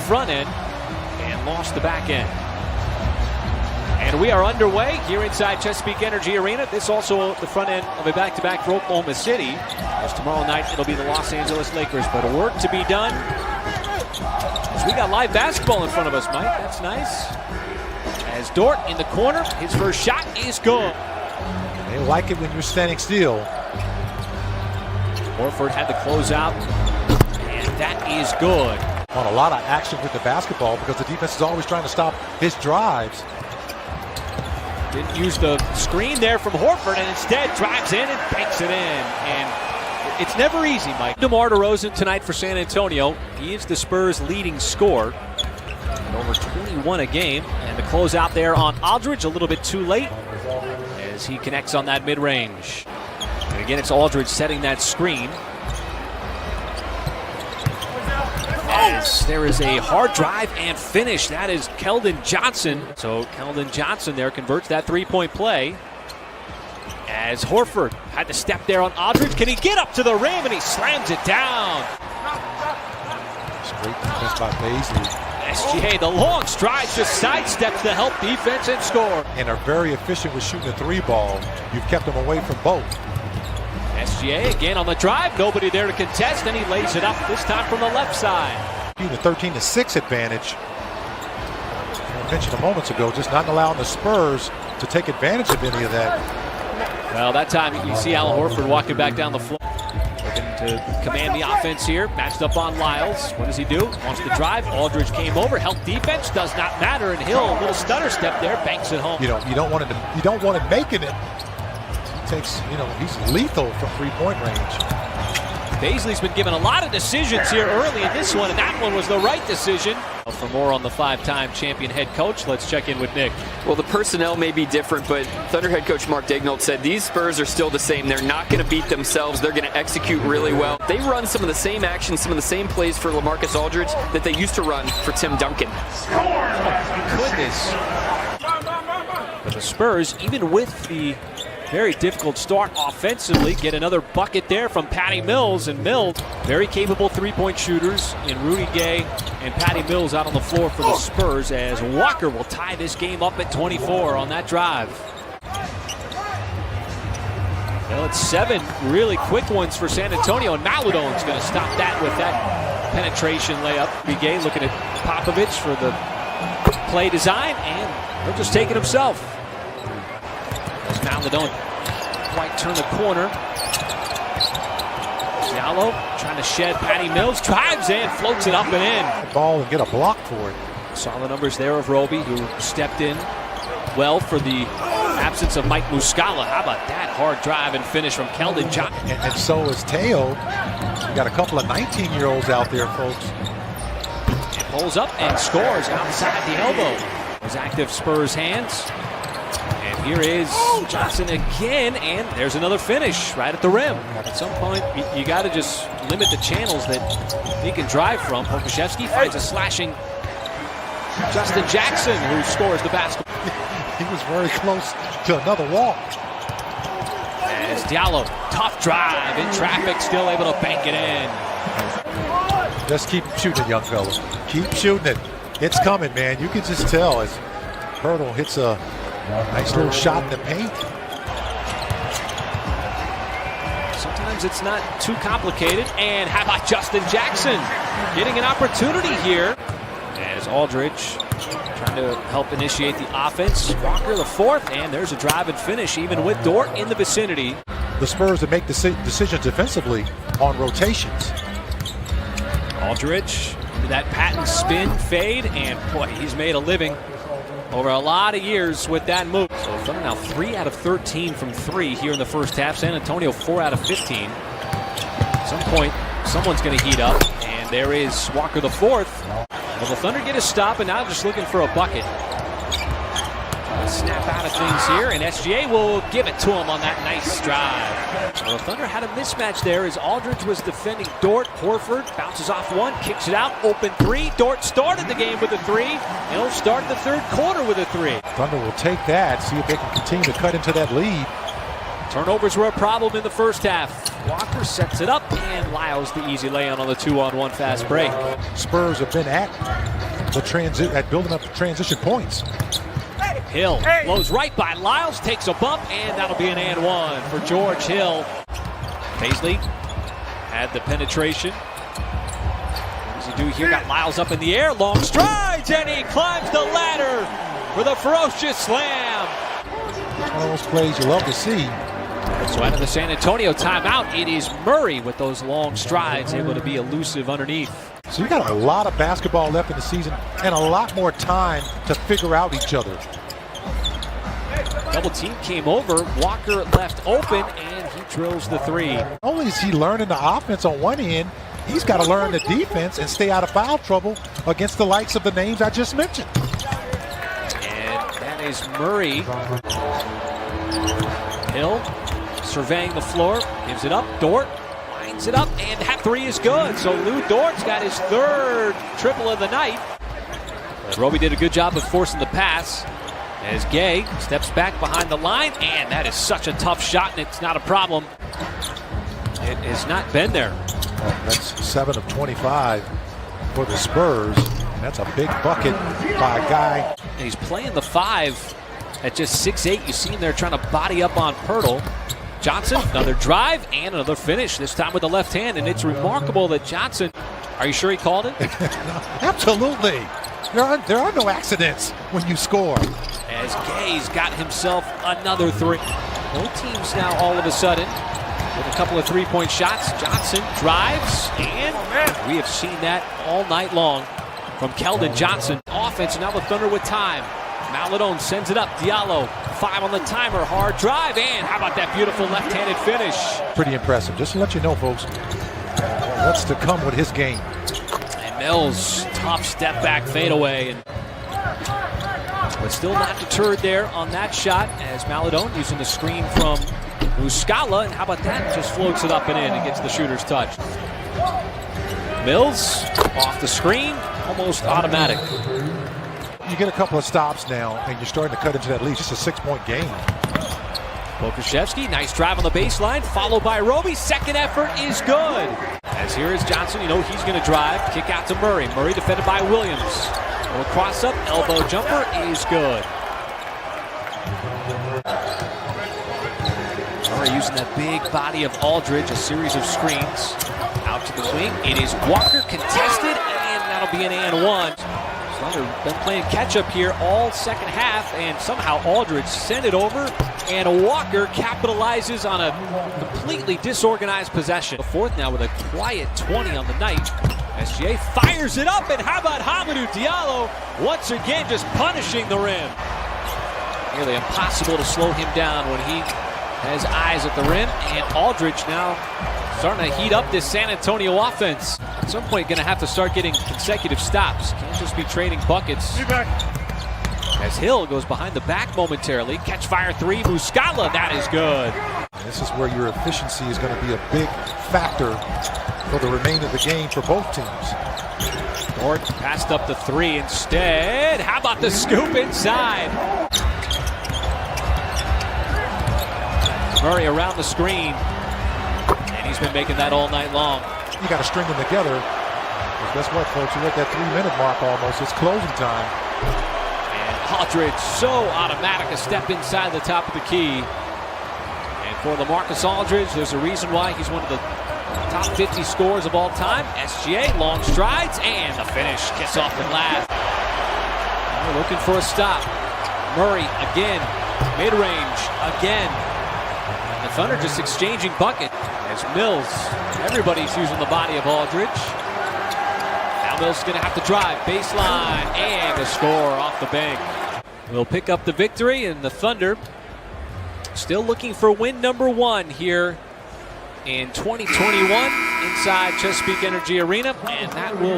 front end and lost the back end. And we are underway here inside Chesapeake Energy Arena. This also the front end of a back-to-back for Oklahoma City. As tomorrow night it'll be the Los Angeles Lakers. But a work to be done. As we got live basketball in front of us, Mike. That's nice. As Dort in the corner, his first shot is good. They like it when you're standing still. Horford had the closeout, and that is good. On a lot of action with the basketball because the defense is always trying to stop his drives. Didn't use the screen there from Horford, and instead drives in and banks it in. And it's never easy, Mike. DeMar DeRozan tonight for San Antonio. He is the Spurs' leading scorer. Over 21 a game. And the closeout there on Aldridge, a little bit too late as he connects on that mid-range. And again, it's Aldridge setting that screen. As there is a hard drive and finish. That is Keldon Johnson. So Keldon Johnson there converts that three-point play. As Horford had to step there on Aldridge. Can he get up to the rim? And he slams it down. Great defense by Bazley. SGA, the long strides, just sidesteps the help defense and score. And are very efficient with shooting a three ball. You've kept them away from both. SGA again on the drive. Nobody there to contest, and he lays it up, this time from the left side. The 13-6 advantage. I mentioned a moment ago, just not allowing the Spurs to take advantage of any of that. Well, that time you see Al Horford walking back down the floor. Looking to command the offense here. Matched up on Lyles. What does he do? Wants to drive. Aldridge came over. Help defense does not matter. And Hill, a little stutter step there, banks it home. You don't want him making it. He takes, he's lethal from three-point range. Bazley's been given a lot of decisions here early in this one, and that one was the right decision. For more on the five-time champion head coach, let's check in with Nick. Well, the personnel may be different, but Thunder head coach Mark Daigneault said these Spurs are still the same. They're not going to beat themselves. They're going to execute really well. They run some of the same actions, some of the same plays for LaMarcus Aldridge that they used to run for Tim Duncan. Oh, goodness. But the Spurs, even with the very difficult start offensively, get another bucket there from Patty Mills. And Mills, very capable three-point shooters in Rudy Gay and Patty Mills out on the floor for the Spurs, as Walker will tie this game up at 24 on that drive. Well, it's 7 really quick ones for San Antonio, and Maladone's going to stop that with that penetration layup. Rudy Gay looking at Popovich for the play design, and he'll just take it himself. Maladone quite turn the corner. Diallo trying to shed Patty Mills, drives in, floats it up and in. The ball and get a block for it. Saw the numbers there of Roby, who stepped in well for the absence of Mike Muscala. How about that hard drive and finish from Keldon Johnson? And so is Teo. You got a couple of 19-year-olds out there, folks. And pulls up and scores outside the elbow. Those active Spurs hands. And here is Johnson again, and there's another finish right at the rim. At some point, you got to just limit the channels that he can drive from. Pokusevski finds a slashing Justin Jackson, who scores the basketball. He was very close to another walk. As Diallo, tough drive in traffic, still able to bank it in. Just keep shooting it, young fella. Keep shooting it. It's coming, man. You can just tell as Hurdle hits a nice little shot in the paint. Sometimes it's not too complicated. And how about Justin Jackson getting an opportunity here as Aldridge trying to help initiate the offense. Walker the fourth, and there's a drive and finish even with Dort in the vicinity. The Spurs to make decisions defensively on rotations. Aldridge into that patent spin fade, and boy, he's made a living over a lot of years with that move. So Thunder now 3 out of 13 from 3 here in the first half. San Antonio 4 out of 15. At some point, someone's going to heat up, and there is Walker the fourth. Well, the Thunder get a stop, and now just looking for a bucket. Snap out of things here, and SGA will give it to him on that nice drive. Well, the Thunder had a mismatch there as Aldridge was defending Dort. Horford bounces off one, kicks it out, open three. Dort started the game with a three, and he'll start the third quarter with a three. Thunder will take that, see if they can continue to cut into that lead. Turnovers were a problem in the first half. Walker sets it up, and Lyles the easy lay-in on the 2-on-1 fast break. Spurs have been at at building up the transition points. Hill blows right by Lyles, takes a bump, and that'll be an and one for George Hill. Paisley had the penetration. What does he do here? Got Lyles up in the air, long strides, and he climbs the ladder for the ferocious slam. One of those plays you love to see. So out of the San Antonio timeout, it is Murray with those long strides, able to be elusive underneath. So you got a lot of basketball left in the season and a lot more time to figure out each other. Double team came over, Walker left open, and he drills the three. Not only is he learning the offense on one end, he's got to learn the defense and stay out of foul trouble against the likes of the names I just mentioned. And that is Murray. Hill surveying the floor, gives it up. Dort lines it up, and that three is good. So Lou Dort's got his third triple of the night. Roby did a good job of forcing the pass as Gay steps back behind the line, and that is such a tough shot, and it's not a problem. It has not been there. That's 7 of 25 for the Spurs, and that's a big bucket by a guy. And he's playing the 5 at just 6'8". You see him there trying to body up on Pirtle. Johnson, another drive and another finish, this time with the left hand, and it's remarkable that Johnson, are you sure he called it? Absolutely. There are no accidents when you score. As Gay's got himself another three. Both teams now all of a sudden with a couple of three-point shots. Johnson drives, and we have seen that all night long from Keldon Johnson. Offense, now the Thunder with time. Maladone sends it up. Diallo, 5 on the timer. Hard drive, and how about that beautiful left-handed finish? Pretty impressive. Just to let you know, folks, what's to come with his game. And Mills, tough step back fadeaway. But still not deterred there on that shot as Maladone using the screen from Muscala. And how about that? Just floats it up and in and gets the shooter's touch. Mills off the screen, almost automatic. You get a couple of stops now, and you're starting to cut into that lead. Just a 6-point game. Pokuševski, nice drive on the baseline, followed by Roby. Second effort is good. As here is Johnson, you know he's going to drive. Kick out to Murray. Murray defended by Williams. Little cross up, elbow jumper is good. Murray using that big body of Aldridge, a series of screens. Out to the wing, it is Walker contested, and that'll be an and one. Thunder been playing catch up here all second half, and somehow Aldridge sent it over, and Walker capitalizes on a completely disorganized possession. The fourth now with a quiet 20 on the night. SGA fires it up, and how about Hamidou Diallo once again just punishing the rim. Nearly impossible to slow him down when he has eyes at the rim, and Aldridge now starting to heat up this San Antonio offense. At some point going to have to start getting consecutive stops. Can't just be trading buckets. As Hill goes behind the back momentarily. Catch fire three, Muscala, that is good. This is where your efficiency is going to be a big factor for the remainder of the game for both teams. Dort passed up the three instead. How about the scoop inside? Murray around the screen. And he's been making that all night long. You got to string them together. Because guess what, folks? You're at that 3-minute mark almost. It's closing time. And Aldridge, so automatic, a step inside the top of the key. And for LaMarcus Aldridge, there's a reason why he's one of the top 50 scorers of all time. SGA, long strides, and the finish. Kiss off the glass. We're looking for a stop. Murray again, mid-range again. And the Thunder just exchanging bucket as Mills. Everybody's using the body of Aldridge. Now Mills is going to have to drive. Baseline, and a score off the bank. We'll pick up the victory, and the Thunder still looking for win number 1 here in 2021 inside Chesapeake Energy Arena, and that will